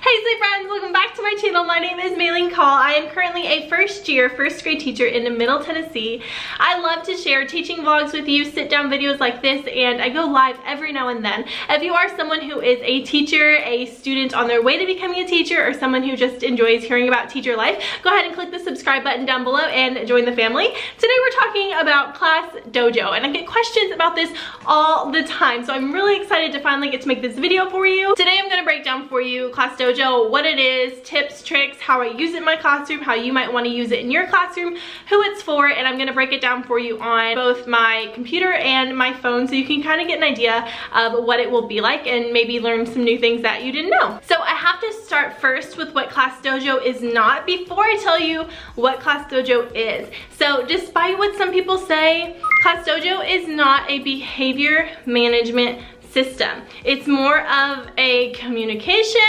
Hey Slay friends, welcome back to my channel. My name is Maylene Call. I am currently a first grade teacher in Middle Tennessee. I love to share teaching vlogs with you, sit down videos like this, and I go live every now and then. If you are someone who is a teacher, a student on their way to becoming a teacher, or someone who just enjoys hearing about teacher life, go ahead and click the subscribe button down below and join the family. Today we're talking about Class Dojo, and I get questions about this all the time, so I'm really excited to finally get to make this video for you. Today I'm going to break down for you Class Dojo, what it is, tips, tricks, how I use it in my classroom, how you might want to use it in your classroom, who it's for, and I'm going to break it down for you on both my computer and my phone so you can kind of get an idea of what it will be like and maybe learn some new things that you didn't know. So I have to start first with what Class Dojo is not before I tell you what Class Dojo is. So despite what some people say, Class Dojo is not a behavior management system. It's more of a communication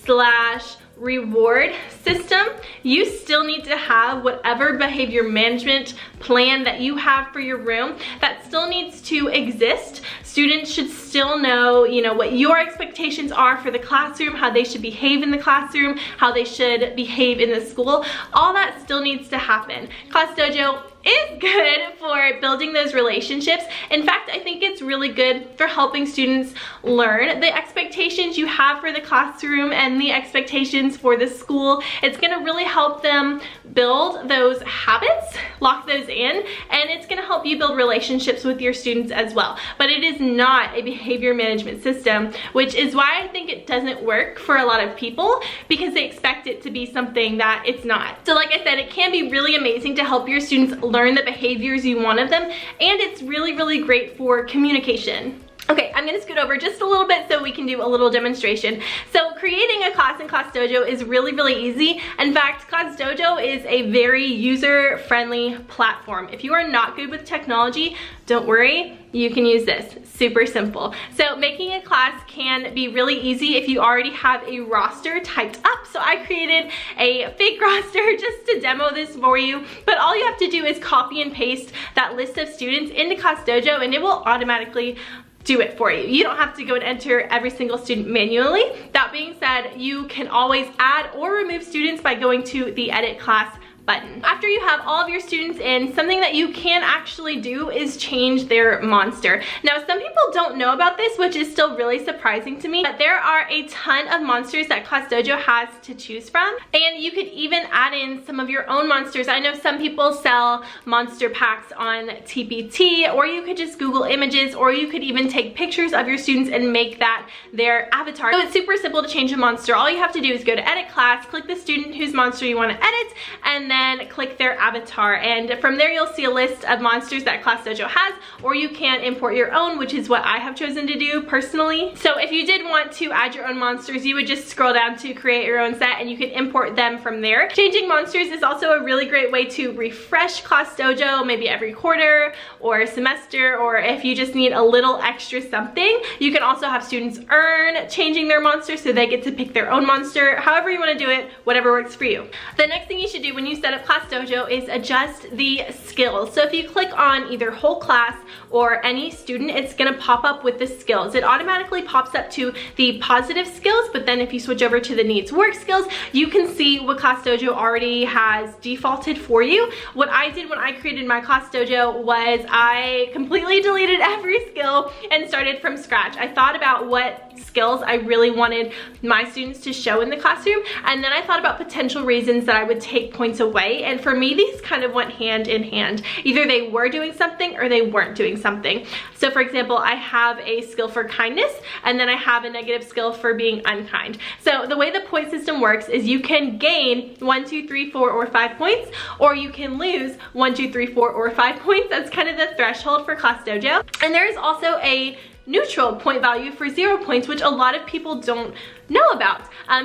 / reward system. You still need to have whatever behavior management plan that you have for your room. That still needs to exist. Students should still know, what your expectations are for the classroom, how they should behave in the classroom, how they should behave in the school. All that still needs to happen. Class Dojo is good for building those relationships. In fact, I think it's really good for helping students learn the expectations you have for the classroom and the expectations for the school. It's going to really help them build those habits, lock those in, and it's going to help you build relationships with your students as well. But it is not a behavior management system, which is why I think it doesn't work for a lot of people, because they expect it to be something that it's not. So like I said, it can be really amazing to help your students learn the behaviors you want of them, and it's really, really great for communication. Okay, I'm gonna scoot over just a little bit so we can do a little demonstration. So creating a class in Class Dojo is really, really easy. In fact, Class Dojo is a very user-friendly platform. If you are not good with technology, don't worry, you can use this. Super simple. So making a class can be really easy if you already have a roster typed up. So I created a fake roster just to demo this for you. But all you have to do is copy and paste that list of students into Class Dojo, and it will automatically do it for you. You don't have to go and enter every single student manually. That being said, you can always add or remove students by going to the Edit Class button. After you have all of your students in, something that you can actually do is change their monster. Now, some people don't know about this, which is still really surprising to me, but there are a ton of monsters that Class Dojo has to choose from, and you could even add in some of your own monsters. I know some people sell monster packs on TPT, or you could just Google images, or you could even take pictures of your students and make that their avatar. So it's super simple to change a monster. All you have to do is go to Edit Class, click the student whose monster you want to edit, and then click their avatar, and from there you'll see a list of monsters that Class Dojo has, or you can import your own, which is what I have chosen to do personally. So if you did want to add your own monsters, you would just scroll down to create your own set and you can import them from there. Changing monsters is also a really great way to refresh Class Dojo, maybe every quarter or semester, or if you just need a little extra something. You can also have students earn changing their monster so they get to pick their own monster. However you want to do it, whatever works for you. The next thing you should do when you set up Class Dojo is adjust the skills. So if you click on either whole class or any student, it's going to pop up with the skills. It automatically pops up to the positive skills, but then if you switch over to the needs work skills, you can see what Class Dojo already has defaulted for you. What I did when I created my Class Dojo was I completely deleted every skill and started from scratch. I thought about what skills I really wanted my students to show in the classroom, and then I thought about potential reasons that I would take points away, and for me these kind of went hand in hand. Either they were doing something or they weren't doing something. So for example, I have a skill for kindness, and then I have a negative skill for being unkind. So the way the point system works is you can gain 1, 2, 3, 4, or 5 points, or you can lose 1, 2, 3, 4, or 5 points. That's kind of the threshold for Class Dojo. And there is also a neutral point value for 0 points, which a lot of people don't know about.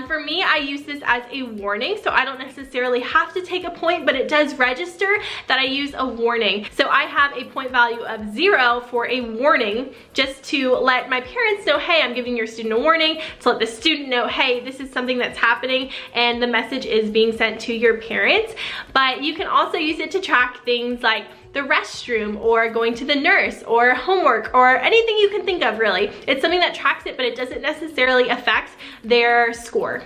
For me, I use this as a warning, so I don't necessarily have to take a point, but it does register that I use a warning. So I have a point value of 0 for a warning, just to let my parents know, hey, I'm giving your student a warning, to let the student know, hey, this is something that's happening and the message is being sent to your parents. But you can also use it to track things like the restroom or going to the nurse or homework or anything you can think of, really. It's something that tracks it, but it doesn't necessarily affect their score.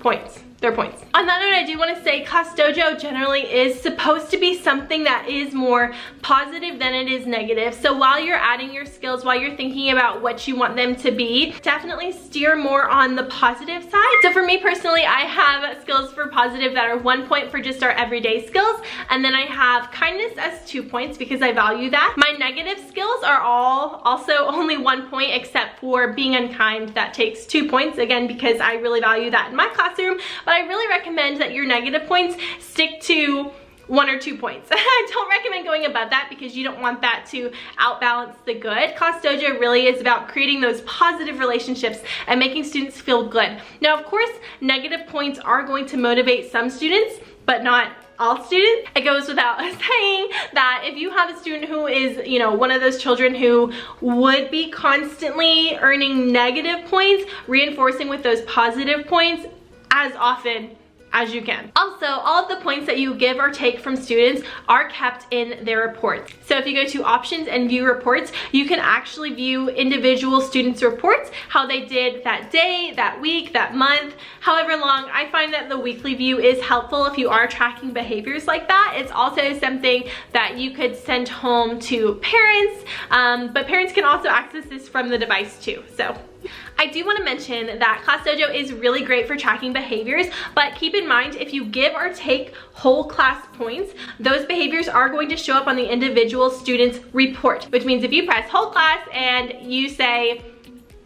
Points. Their points. On that note, I do want to say Class Dojo generally is supposed to be something that is more positive than it is negative. So while you're adding your skills, while you're thinking about what you want them to be, definitely steer more on the positive side. So for me personally, I have skills for positive that are 1 point for just our everyday skills, and then I have kindness as 2 points because I value that. My negative skills are all also only 1 point, except for being unkind. That takes 2 points, again, because I really value that in my classroom. But I really recommend that your negative points stick to 1 or 2 points. I don't recommend going above that because you don't want that to outbalance the good. Class Dojo really is about creating those positive relationships and making students feel good. Now, of course, negative points are going to motivate some students, but not all students. It goes without saying that if you have a student who is, you know, one of those children who would be constantly earning negative points, reinforcing with those positive points as often as you can. Also, all of the points that you give or take from students are kept in their reports. So if you go to options and view reports, you can actually view individual students' reports, how they did that day, that week, that month, however long. I find that the weekly view is helpful if you are tracking behaviors like that. It's also something that you could send home to parents, but parents can also access this from the device too. So I do want to mention that Class Dojo is really great for tracking behaviors, but keep in mind, if you give or take whole class points, those behaviors are going to show up on the individual student's report, which means if you press whole class and you say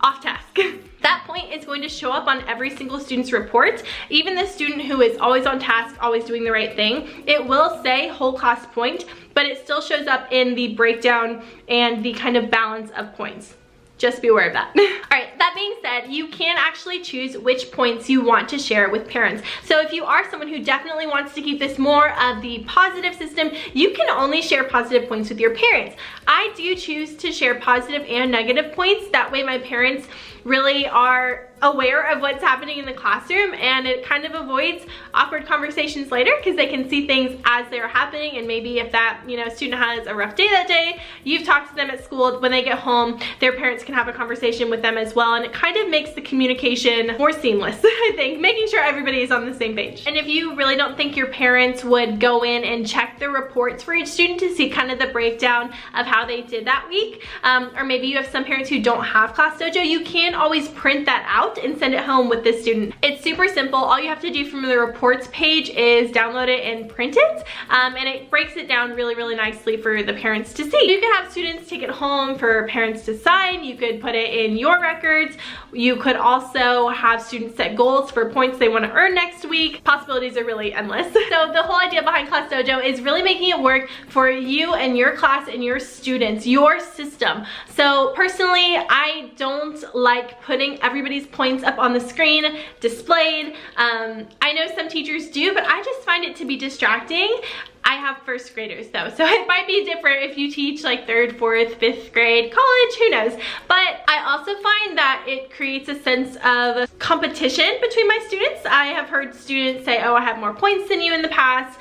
off task, that point is going to show up on every single student's report. Even the student who is always on task, always doing the right thing, it will say whole class point, but it still shows up in the breakdown and the kind of balance of points. Just be aware of that. All right, that being said, you can actually choose which points you want to share with parents. So if you are someone who definitely wants to keep this more of the positive system, you can only share positive points with your parents. I do choose to share positive and negative points. That way my parents really are aware of what's happening in the classroom, and it kind of avoids awkward conversations later because they can see things as they're happening. And maybe if that, you know, student has a rough day that day, you've talked to them at school, when they get home, their parents can have a conversation with them as well, and it kind of makes the communication more seamless, I think, making sure everybody is on the same page. And if you really don't think your parents would go in and check the reports for each student to see kind of the breakdown of how they did that week, or maybe you have some parents who don't have Class Dojo, you can always print that out and send it home with the student. It's super simple. All you have to do from the reports page is download it and print it, and it breaks it down really, really nicely for the parents to see. You can have students take it home for parents to sign. You could put it in your records. You could also have students set goals for points they want to earn next week. Possibilities are really endless. So the whole idea behind Class Dojo is really making it work for you and your class and your students, your system. So personally, I don't like putting everybody's points up on the screen displayed. I know some teachers do, but I just find it to be distracting. I have first graders though, so it might be different if you teach like 3rd, 4th, 5th grade, college, who knows. But I also find that it creates a sense of competition between my students. I have heard students say, oh, I have more points than you in the past,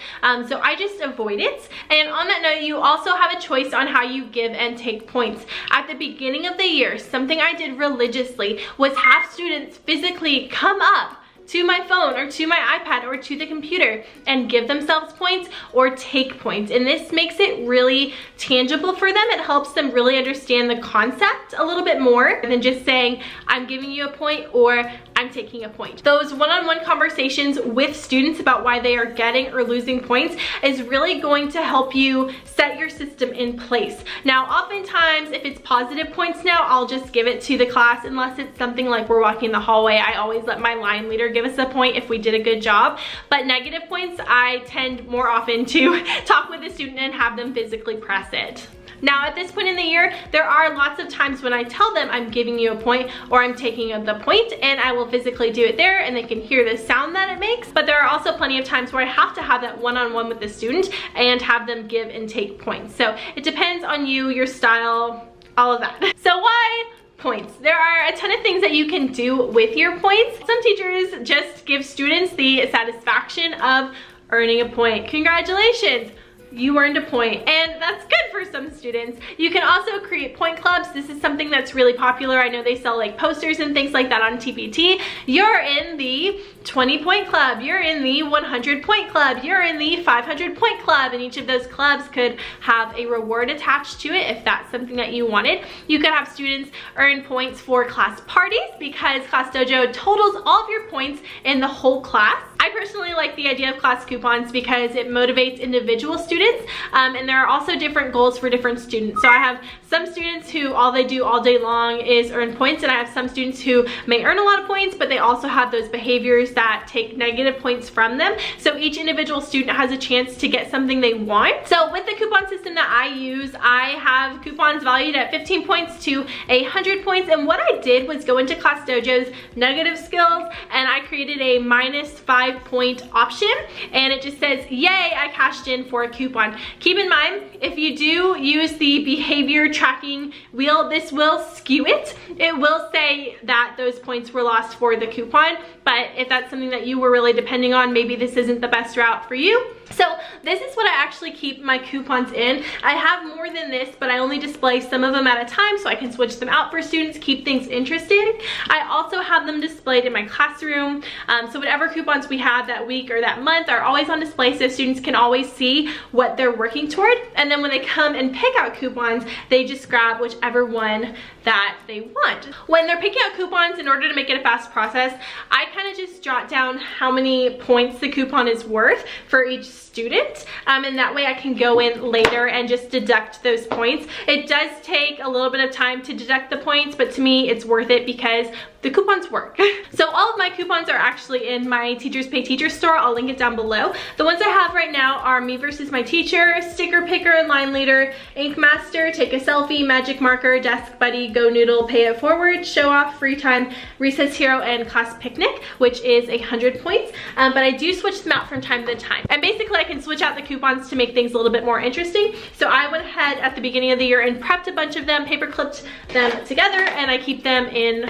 so I just avoid it. And on that note, you also have a choice on how you give and take points. At the beginning of the year, something I did religiously was have students physically come up to my phone or to my iPad or to the computer and give themselves points or take points. And this makes it really tangible for them. It helps them really understand the concept a little bit more than just saying, I'm giving you a point or I'm taking a point. Those one-on-one conversations with students about why they are getting or losing points is really going to help you set your system in place. Now, oftentimes, if it's positive points now, I'll just give it to the class unless it's something like we're walking in the hallway. I always let my line leader give us a point if we did a good job. But negative points, I tend more often to talk with the student and have them physically press it. Now, at this point in the year, there are lots of times when I tell them I'm giving you a point or I'm taking the point, and I will physically do it there and they can hear the sound that it makes. But there are also plenty of times where I have to have that one-on-one with the student and have them give and take points. So it depends on you, your style, all of that. So why points? There are a ton of things that you can do with your points. Some teachers just give students the satisfaction of earning a point. Congratulations! you earned a point, and that's good for some students. You can also create point clubs. This is something that's really popular. I know they sell like posters and things like that on TPT. You're in the 20-point club, you're in the 100-point club, you're in the 500-point club, and each of those clubs could have a reward attached to it if that's something that you wanted. You could have students earn points for class parties because Class Dojo totals all of your points in the whole class. I personally like the idea of class coupons because it motivates individual students, and there are also different goals for different students. So I have some students who all they do all day long is earn points, and I have some students who may earn a lot of points, but they also have those behaviors that take negative points from them. So each individual student has a chance to get something they want. So with the coupon system that I use, I have coupons valued at 15 points to 100 points, and what I did was go into Class Dojo's negative skills, and I created a -5-point option, and it just says, yay, I cashed in for a coupon. Keep in mind, if you do use the behavior tracking wheel, this will skew it. It will say that those points were lost for the coupon, but if that's something that you were really depending on, maybe this isn't the best route for you. So this is what I actually keep my coupons in. I have more than this, but I only display some of them at a time so I can switch them out for students, keep things interesting. I also have them displayed in my classroom. So whatever coupons we have that week or that month are always on display so students can always see what they're working toward. And then when they come and pick out coupons, they just grab whichever one that they want. When they're picking out coupons, in order to make it a fast process, I kind of just jot down how many points the coupon is worth for each student, and that way I can go in later and just deduct those points. It does take a little bit of time to deduct the points, but to me it's worth it because the coupons work. So all of my coupons are actually in my Teachers Pay Teachers store. I'll link it down below. The ones I have right now are Me versus My Teacher, Sticker Picker and Line Leader, Ink Master, Take a Selfie, Magic Marker, Desk Buddy, Go Noodle, Pay It Forward, Show Off, Free Time, Recess Hero, and Class Picnic, which is 100 points. But I do switch them out from time to time. And basically I can switch out the coupons to make things a little bit more interesting. So I went ahead at the beginning of the year and prepped a bunch of them, paper clipped them together, and I keep them in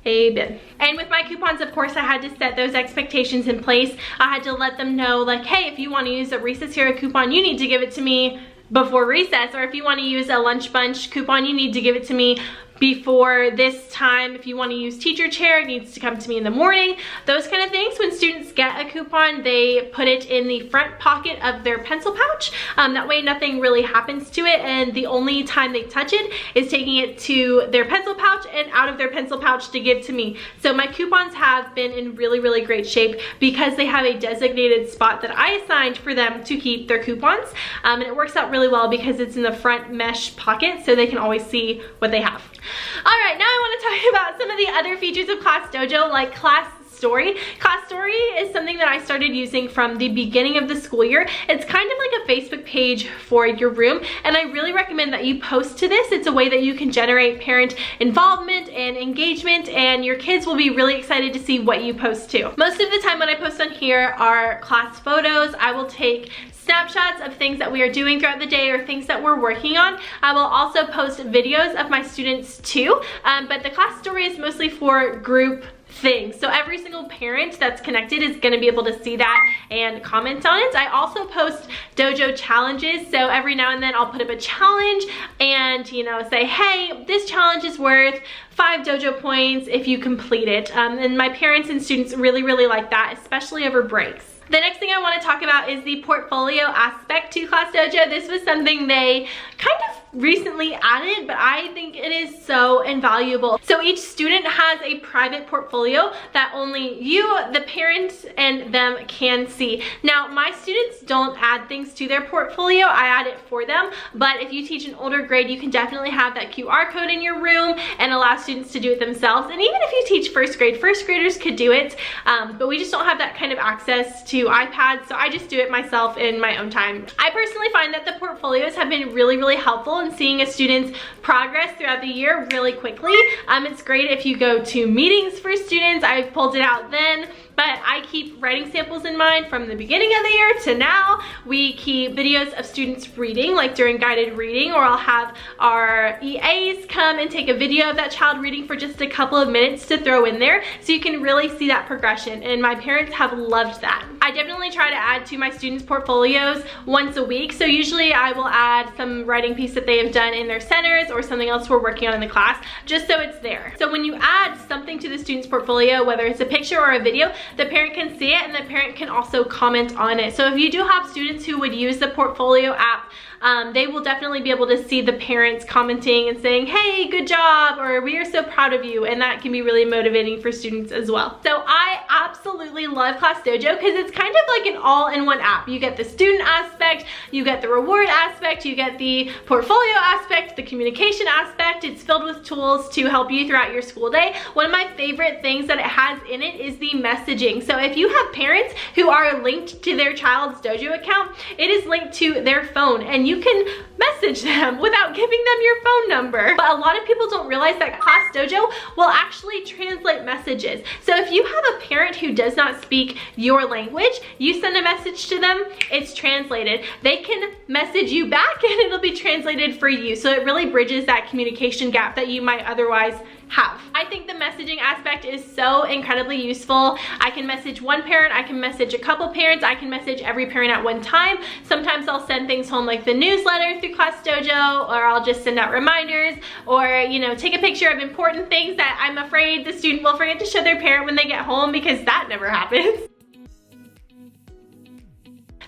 a bin. And with my coupons, of course, I had to set those expectations in place. I had to let them know, like, hey, if you want to use a Recess Hero coupon, you need to give it to me before recess, or if you want to use a Lunch Bunch coupon, you need to give it to me before this time. If you want to use Teacher Chair, it needs to come to me in the morning. Those kind of things. When students get a coupon, they put it in the front pocket of their pencil pouch. That way nothing really happens to it, and the only time they touch it is taking it to their pencil pouch and out of their pencil pouch to give to me. So my coupons have been in really, really great shape because they have a designated spot that I assigned for them to keep their coupons. And it works out really well because it's in the front mesh pocket so they can always see what they have. Alright, now I want to talk about some of the other features of Class Dojo, like Class Story. Class Story is something that I started using from the beginning of the school year. It's kind of like a Facebook page for your room, and I really recommend that you post to this. It's a way that you can generate parent involvement and engagement, and your kids will be really excited to see what you post to. Most of the time when I post on here are class photos. I will take snapshots of things that we are doing throughout the day or things that we're working on. I will also post videos of my students too, but the Class Story is mostly for group things. So every single parent that's connected is going to be able to see that and comment on it. I also post Dojo challenges, so every now and then I'll put up a challenge and, you know, say, hey, this challenge is worth 5 Dojo points if you complete it. And my parents and students really, really like that, especially over breaks. The next thing I want to talk about is the portfolio aspect to Class Dojo. This was something they kind of recently added, but I think it is so invaluable. So each student has a private portfolio that only you, the parents, and them can see. Now, my students don't add things to their portfolio. I add it for them, but if you teach an older grade, you can definitely have that QR code in your room and allow students to do it themselves. And even if you teach first graders could do it, but we just don't have that kind of access to iPads, so I just do it myself in my own time. I personally find that the portfolios have been really, really helpful in seeing a student's progress throughout the year really quickly. It's great if you go to meetings for students. I've pulled it out then, but I keep writing samples in mind from the beginning of the year to now. We keep videos of students reading, like during guided reading, or I'll have our EAs come and take a video of that child reading for just a couple of minutes to throw in there, so you can really see that progression, and my parents have loved that. I definitely try to add to my students' portfolios once a week, so usually I will add some writing piece that they have done in their centers or something else we're working on in the class, just so it's there. So when you add something to the student's portfolio, whether it's a picture or a video, the parent can see it and the parent can also comment on it. So if you do have students who would use the portfolio app, they will definitely be able to see the parents commenting and saying, hey, good job, or we are so proud of you, and that can be really motivating for students as well. So I absolutely love Class Dojo because it's kind of like an all-in-one app. You get the student aspect, you get the reward aspect, you get the portfolio aspect, the communication aspect. It's filled with tools to help you throughout your school day. One of my favorite things that it has in it is the messaging. So if you have parents who are linked to their child's Dojo account, it is linked to their phone, and you can message them without giving them your phone number. But a lot of people don't realize that Class Dojo will actually translate messages. So if you have a parent who does not speak your language, you send a message to them, it's translated. They can message you back and it'll be translated for you. So it really bridges that communication gap that you might otherwise have. I think the messaging aspect is so incredibly useful. I can message one parent, I can message a couple parents, I can message every parent at one time. Sometimes I'll send things home like the newsletter through Class Dojo, or I'll just send out reminders, or take a picture of important things that I'm afraid the student will forget to show their parent when they get home, because that never happens.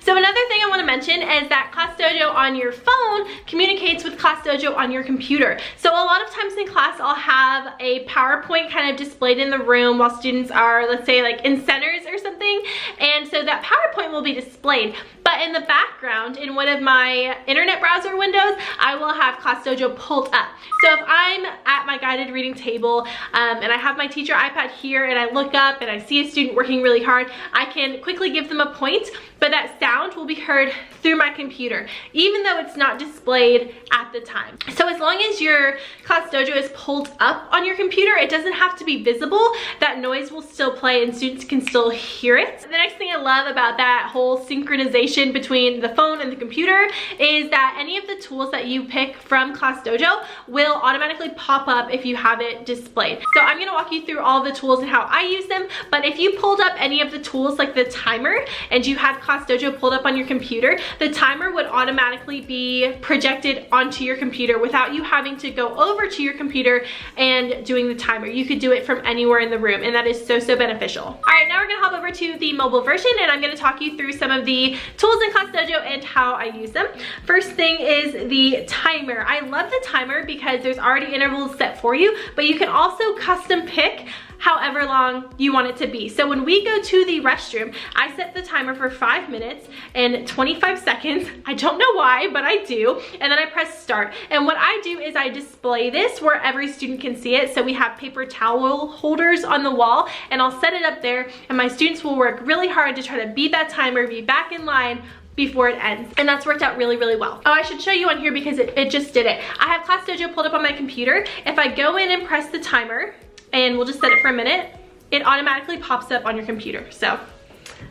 So another thing I want to mention is that Class Dojo on your phone communicates with Class Dojo on your computer. So a lot of times in class I'll have a PowerPoint kind of displayed in the room while students are, let's say, like in centers or something, and so that PowerPoint will be displayed. But in the background, in one of my internet browser windows, I will have Class Dojo pulled up. So if I'm at my guided reading table and I have my teacher iPad here and I look up and I see a student working really hard, I can quickly give them a point, but that sound will be heard through my computer, even though it's not displayed at the time. So as long as your Class Dojo is pulled up on your computer, it doesn't have to be visible. That noise will still play and students can still hear it. The next thing I love about that whole synchronization between the phone and the computer is that any of the tools that you pick from Class Dojo will automatically pop up if you have it displayed. So I'm going to walk you through all the tools and how I use them, but if you pulled up any of the tools like the timer and you had Class Dojo pulled up on your computer, the timer would automatically be projected onto your computer without you having to go over to your computer and doing the timer. You could do it from anywhere in the room, and that is so beneficial. All right, now we're going to hop over to the mobile version, and I'm going to talk you through some of the tools in Class Dojo and how I use them. First thing is the timer. I love the timer because there's already intervals set for you, but you can also custom pick however long you want it to be. So when we go to the restroom, I set the timer for 5 minutes and 25 seconds. I don't know why, but I do. And then I press start. And what I do is I display this where every student can see it. So we have paper towel holders on the wall, and I'll set it up there, and my students will work really hard to try to beat that timer, be back in line before it ends, and that's worked out really well. Oh, I should show you on here because it just did it. I have Class Dojo pulled up on my computer. If I go in and press the timer, and we'll just set it for a minute, it automatically pops up on your computer. So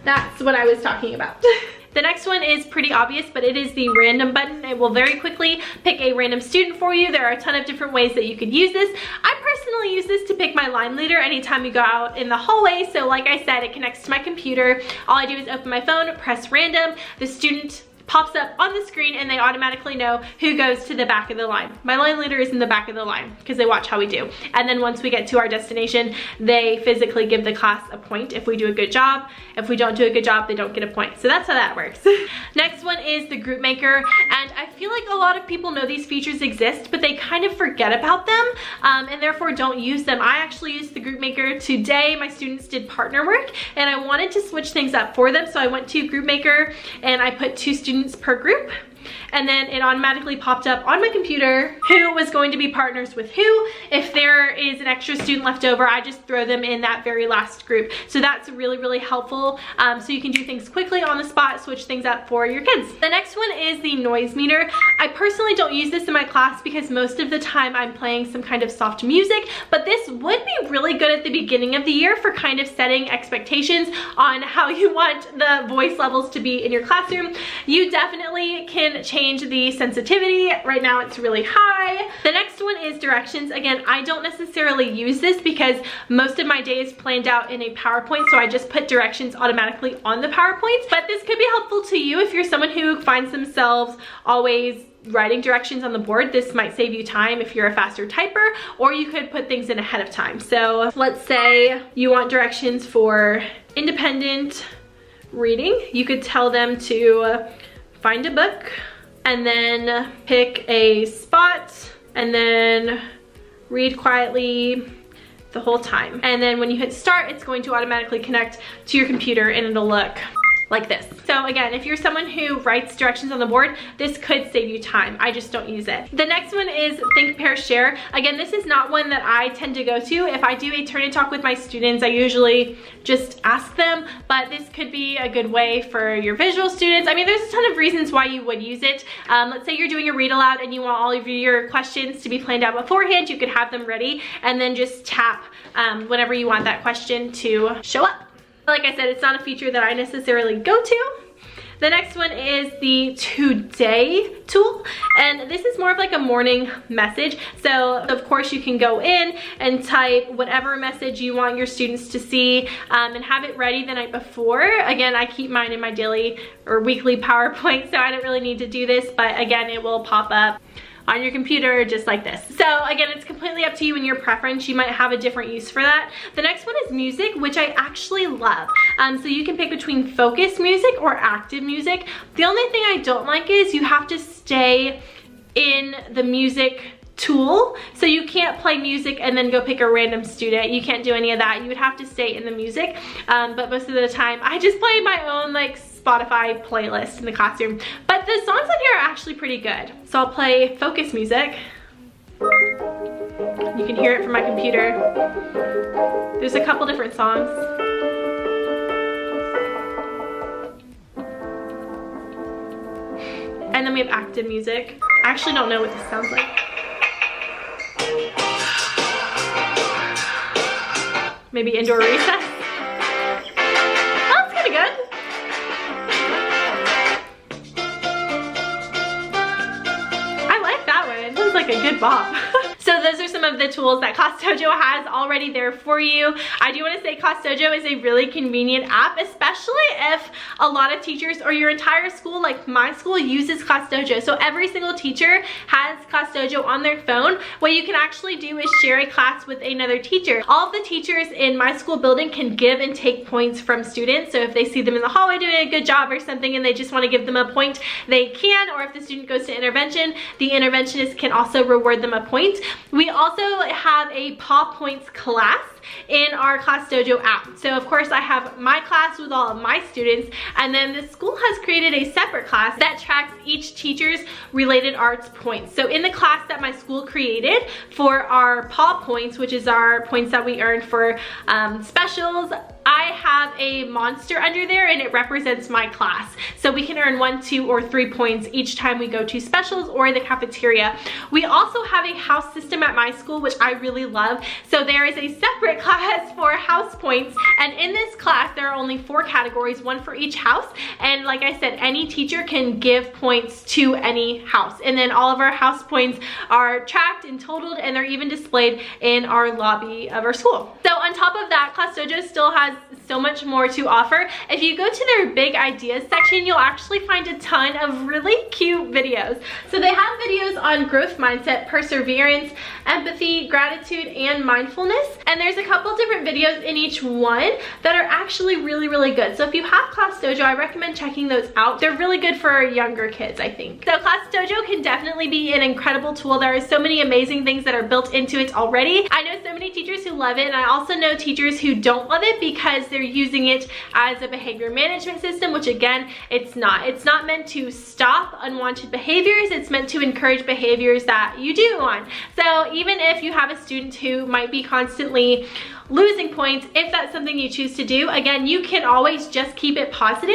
that's what I was talking about. The next one is pretty obvious, but it is the random button. It will very quickly pick a random student for you. There are a ton of different ways that you could use this. I personally use this to pick my line leader anytime you go out in the hallway. So like I said, it connects to my computer. All I do is open my phone, press random. The student pops up on the screen and they automatically know who goes to the back of the line. My line leader is in the back of the line because they watch how we do. And then once we get to our destination, they physically give the class a point if we do a good job. If we don't do a good job, they don't get a point. So that's how that works. Next one is the group maker. And I feel like a lot of people know these features exist, but they kind of forget about them and therefore don't use them. I actually used the group maker today. My students did partner work and I wanted to switch things up for them. So I went to group maker and I put 2 students students per group. And then it automatically popped up on my computer who was going to be partners with who. If there is an extra student left over, I just throw them in that very last group. So that's really, really helpful. So you can do things quickly on the spot, switch things up for your kids. The next one is the noise meter. I personally don't use this in my class because most of the time I'm playing some kind of soft music, but this would be really good at the beginning of the year for kind of setting expectations on how you want the voice levels to be in your classroom. You definitely can change the sensitivity. Right now it's really high. The next one is directions. Again, I don't necessarily use this because most of my day is planned out in a PowerPoint, so I just put directions automatically on the PowerPoints. But this could be helpful to you if you're someone who finds themselves always writing directions on the board. This might save you time if you're a faster typer, or you could put things in ahead of time. So let's say you want directions for independent reading. You could tell them to find a book and then pick a spot and then read quietly the whole time. And then when you hit start, it's going to automatically connect to your computer and it'll look like this. So again, if you're someone who writes directions on the board, this could save you time. I just don't use it. The next one is Think, Pair, Share. Again, this is not one that I tend to go to. If I do a turn and talk with my students, I usually just ask them, but this could be a good way for your visual students. I mean, there's a ton of reasons why you would use it. Let's say you're doing a read aloud and you want all of your questions to be planned out beforehand. You could have them ready and then just tap whenever you want that question to show up. Like I said, it's not a feature that I necessarily go to. The next one is the Today tool, and this is more of like a morning message. So of course you can go in and type whatever message you want your students to see and have it ready the night before. Again, I keep mine in my daily or weekly PowerPoint, so I don't really need to do this, but again, it will pop up on your computer just like this. So again, it's completely up to you and your preference. You might have a different use for that. The next one is music, which I actually love. So you can pick between focus music or active music. The only thing I don't like is you have to stay in the music tool, so you can't play music and then go pick a random student. You can't do any of that. You would have to stay in the music, but most of the time I just play my own like Spotify playlist in the classroom. But the songs on here are actually pretty good. So I'll play focus music. You can hear it from my computer. There's a couple different songs. And then we have active music. I actually don't know what this sounds like. Maybe indoor recess. Oh, that's kind of good. I like that one. It was like a good bop. So those are some of the tools that Class Dojo has already there for you. I do want to say Class Dojo is a really convenient app, especially if a lot of teachers or your entire school, like my school, uses Class Dojo. So every single teacher has Class Dojo on their phone. What you can actually do is share a class with another teacher. All of the teachers in my school building can give and take points from students. So if they see them in the hallway doing a good job or something and they just want to give them a point, they can. Or if the student goes to intervention, the interventionist can also reward them a point. We also have a Paw Points class in our Class Dojo app. So of course I have my class with all of my students, and then the school has created a separate class that tracks each teacher's related arts points. So in the class that my school created for our Paw Points, which is our points that we earn for specials, I have a monster under there and it represents my class. So we can earn 1, 2, or 3 points each time we go to specials or the cafeteria. We also have a house system at my school, which I really love. So there is a separate class for house points, and in this class there are only 4 categories, 1 for each house. And like I said, any teacher can give points to any house, and then all of our house points are tracked and totaled, and they're even displayed in our lobby of our school. So on top of that, Class Dojo still has so much more to offer. If you go to their big ideas section, you'll actually find a ton of really cute videos. So they have videos on growth mindset, perseverance, empathy, gratitude, and mindfulness. And there's a couple different videos in each one that are actually really, really good. So if you have Class Dojo, I recommend checking those out. They're really good for younger kids, I think. So Class Dojo can definitely be an incredible tool. There are so many amazing things that are built into it already. I know so many teachers who love it, and I also know teachers who don't love it because because they're using it as a behavior management system, which again, it's not. It's not meant to stop unwanted behaviors. It's meant to encourage behaviors that you do want. So even if you have a student who might be constantly losing points, if that's something you choose to do, again, you can always just keep it positive.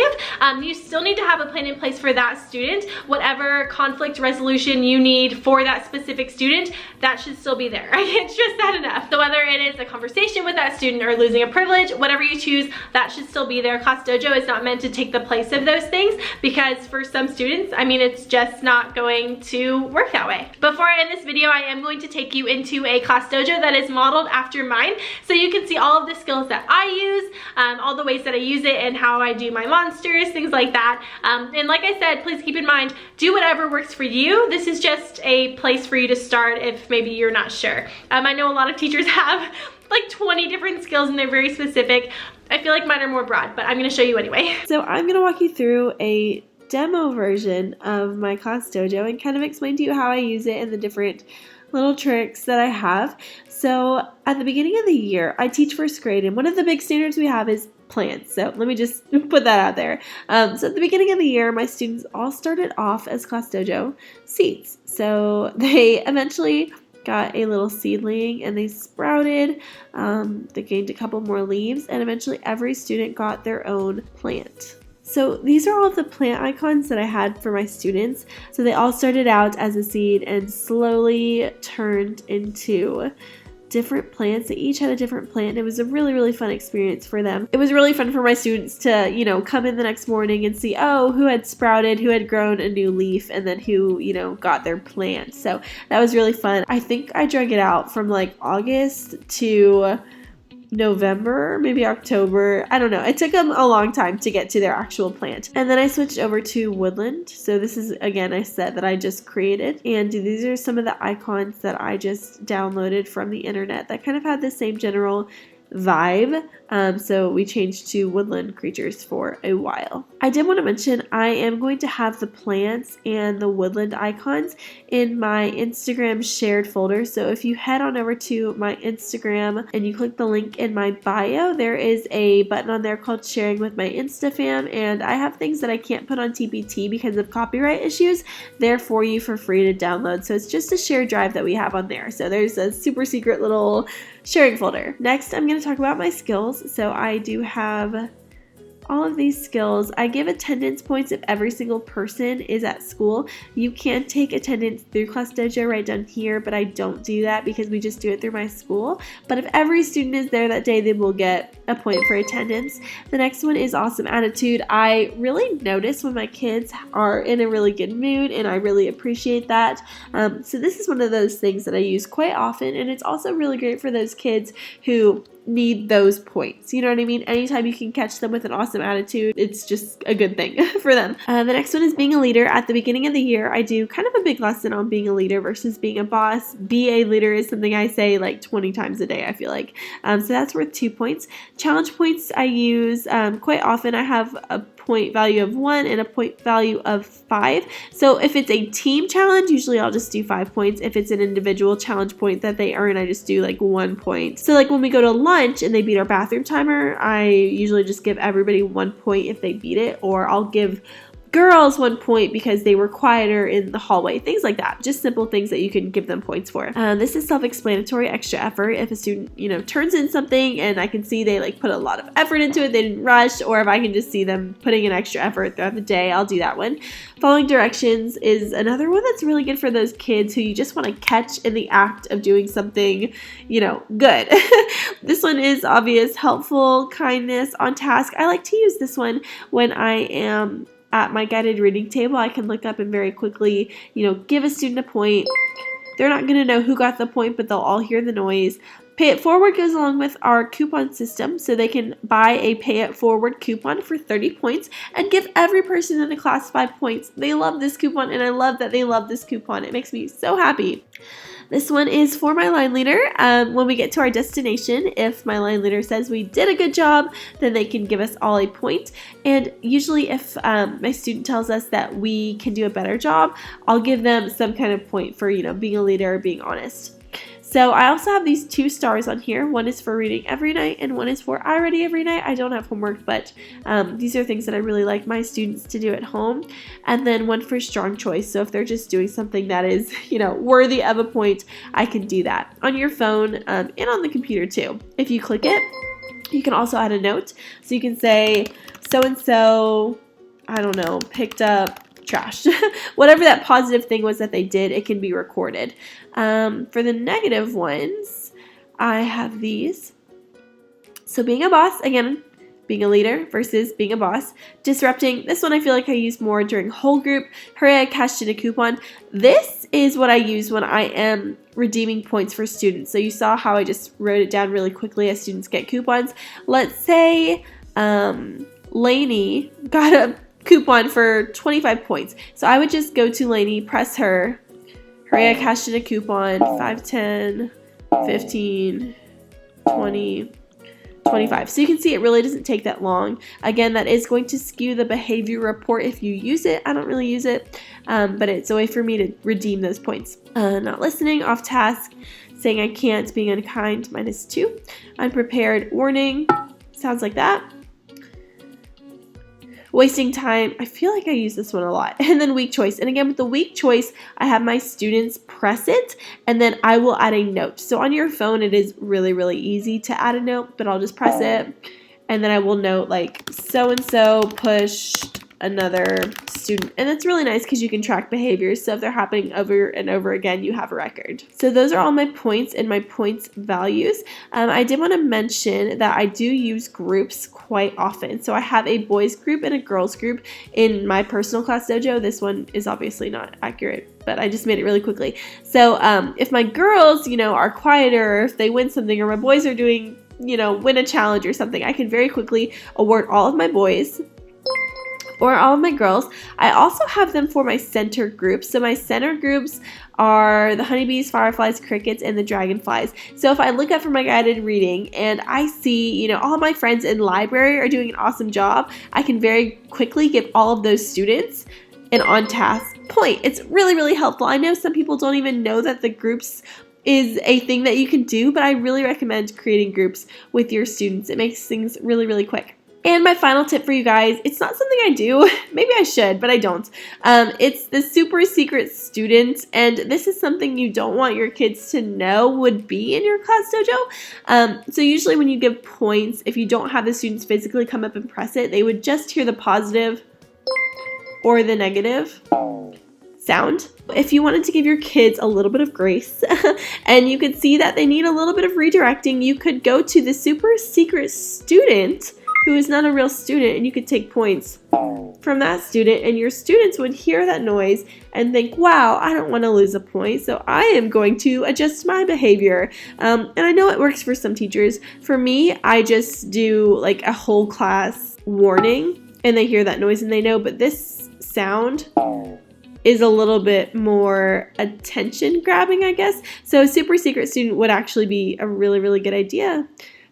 You still need to have a plan in place for that student. Whatever conflict resolution you need for that specific student, that should still be there. I can't stress that enough. So whether it is a conversation with that student or losing a privilege, whatever you choose, that should still be there. Class Dojo is not meant to take the place of those things, because for some students, I mean, it's just not going to work that way. Before I end this video, I am going to take you into a Class Dojo that is modeled after mine, so you can see all of the skills that I use, all the ways that I use it, and how I do my monsters, things like that. And like I said, please keep in mind, do whatever works for you. This is just a place for you to start if maybe you're not sure. I know a lot of teachers have like 20 different skills and they're very specific. I feel like mine are more broad, but I'm gonna show you anyway. So I'm gonna walk you through a demo version of my Class Dojo and kind of explain to you how I use it and the different little tricks that I have. So at the beginning of the year, I teach first grade, and one of the big standards we have is plans. So let me just put that out there. So at the beginning of the year, my students all started off as Class Dojo seeds. So they eventually got a little seedling and they sprouted, they gained a couple more leaves, and eventually every student got their own plant. So these are all of the plant icons that I had for my students. So they all started out as a seed and slowly turned into different plants. They each had a different plant. It was a really, really fun experience for them. It was really fun for my students to, you know, come in the next morning and see, oh, who had sprouted, who had grown a new leaf, and then who, you know, got their plant. So that was really fun. I think I drug it out from like August to November, maybe October. I don't know. It took them a long time to get to their actual plant. And then I switched over to woodland. So this is, again, I said that I just created. And these are some of the icons that I just downloaded from the internet that kind of had the same general vibe. So we changed to woodland creatures for a while. I did want to mention I am going to have the plants and the woodland icons in my Instagram shared folder. So if you head on over to my Instagram and you click the link in my bio, there is a button on there called sharing with my Insta fam, and I have things that I can't put on TPT because of copyright issues there for you for free to download. So it's just a shared drive that we have on there. So there's a super secret little sharing folder. Next, I'm going to talk about my skills. So I do have all of these skills. I give attendance points if every single person is at school. You can take attendance through Class Dojo right down here, but I don't do that because we just do it through my school. But if every student is there that day, they will get a point for attendance. The next one is awesome attitude. I really notice when my kids are in a really good mood, and I really appreciate that. So this is one of those things that I use quite often, and it's also really great for those kids who need those points. You know what I mean? Anytime you can catch them with an awesome attitude, it's just a good thing for them. The next one is being a leader. At the beginning of the year, I do kind of a big lesson on being a leader versus being a boss. Be a leader is something I say like 20 times a day, I feel like. So that's worth 2 points. Challenge points I use quite often. I have a point value of 1 and a point value of 5. So if it's a team challenge, usually I'll just do 5 points. If it's an individual challenge point that they earn, I just do like 1 point. So like when we go to lunch and they beat our bathroom timer, I usually just give everybody 1 point if they beat it, or I'll give girls 1 point because they were quieter in the hallway, things like that. Just simple things that you can give them points for. This is self-explanatory, extra effort. If a student, you know, turns in something and I can see they like put a lot of effort into it, they didn't rush, or if I can just see them putting in extra effort throughout the day, I'll do that one. Following directions is another one that's really good for those kids who you just want to catch in the act of doing something, you know, good. This one is obvious, helpful, kindness, on task. I like to use this one when I am at my guided reading table. I can look up and very quickly, you know, give a student a point. They're not going to know who got the point, but they'll all hear the noise. Pay It Forward goes along with our coupon system, so they can buy a Pay It Forward coupon for 30 points and give every person in the class 5 points. They love this coupon, and I love that they love this coupon. It makes me so happy. This one is for my line leader. When we get to our destination, if my line leader says we did a good job, then they can give us all a point. And usually if my student tells us that we can do a better job, I'll give them some kind of point for, you know, being a leader or being honest. So I also have these 2 stars on here. One is for reading every night and one is for I ready every night. I don't have homework, but these are things that I really like my students to do at home. And then one for strong choice. So if they're just doing something that is, you know, worthy of a point, I can do that on your phone and on the computer too. If you click it, you can also add a note. So you can say, so-and-so, I don't know, picked up trash. Whatever that positive thing was that they did, it can be recorded. For the negative ones, I have these. So being a boss, again, being a leader versus being a boss. Disrupting, this one I feel like I use more during whole group. Hooray, I cashed in a coupon. This is what I use when I am redeeming points for students. So you saw how I just wrote it down really quickly as students get coupons. Let's say Lainey got a coupon for 25 points. So I would just go to Lainey, press her. Hooray, I cashed in a coupon. 5, 10, 15, 20, 25. So you can see it really doesn't take that long. Again, that is going to skew the behavior report if you use it. I don't really use it, but it's a way for me to redeem those points. Not listening, off task, saying I can't, being unkind, -2. Unprepared, warning, sounds like that. Wasting time, I feel like I use this one a lot. And then weak choice. And again, with the weak choice, I have my students press it and then I will add a note. So on your phone, it is really, really easy to add a note, but I'll just press it and then I will note like so-and-so pushed another student. And that's really nice because you can track behaviors. So if they're happening over and over again, you have a record. So those are all my points and my points values. I did want to mention that I do use groups quite often. So I have a boys group and a girls group in my personal class dojo. This one is obviously not accurate, but I just made it really quickly. So if my girls, you know, are quieter, or if they win something, or my boys are doing, you know, win a challenge or something, I can very quickly award all of my boys or all of my girls. I also have them for my center groups. So my center groups are the honeybees, fireflies, crickets, and the dragonflies. So if I look up for my guided reading and I see, you know, all of my friends in library are doing an awesome job, I can very quickly give all of those students an on-task point. It's really, really helpful. I know some people don't even know that the groups is a thing that you can do, but I really recommend creating groups with your students. It makes things really, really quick. And my final tip for you guys, it's not something I do, maybe I should, but I don't. It's the super secret student, and this is something you don't want your kids to know would be in your class dojo. So usually when you give points, if you don't have the students physically come up and press it, they would just hear the positive or the negative sound. If you wanted to give your kids a little bit of grace and you could see that they need a little bit of redirecting, you could go to the super secret student who is not a real student, and you could take points from that student, and your students would hear that noise and think, wow, I don't want to lose a point, so I am going to adjust my behavior. And I know it works for some teachers. For me, I just do like a whole class warning, and they hear that noise and they know, but this sound is a little bit more attention grabbing, I guess. So a super secret student would actually be a really, really good idea.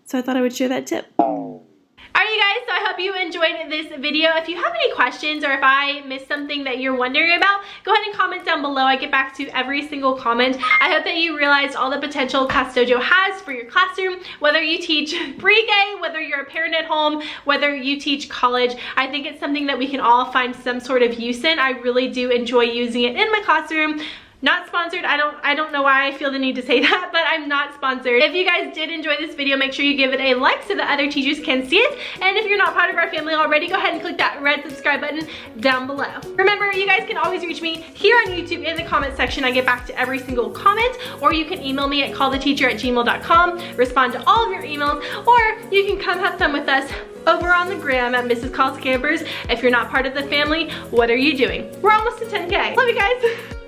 So I thought I would share that tip. Alright you guys, so I hope you enjoyed this video. If you have any questions or if I missed something that you're wondering about, go ahead and comment down below. I get back to every single comment. I hope that you realized all the potential Class Dojo has for your classroom, whether you teach pre-K, whether you're a parent at home, whether you teach college. I think it's something that we can all find some sort of use in. I really do enjoy using it in my classroom. Not sponsored. I don't know why I feel the need to say that, but I'm not sponsored. If you guys did enjoy this video, make sure you give it a like so that other teachers can see it. And if you're not part of our family already, go ahead and click that red subscribe button down below. Remember, you guys can always reach me here on YouTube in the comment section. I get back to every single comment, or you can email me at calltheteacher@gmail.com, respond to all of your emails, or you can come have fun with us over on the gram at Mrs. Calls Campers. If you're not part of the family, what are you doing? We're almost to 10K. Love you guys.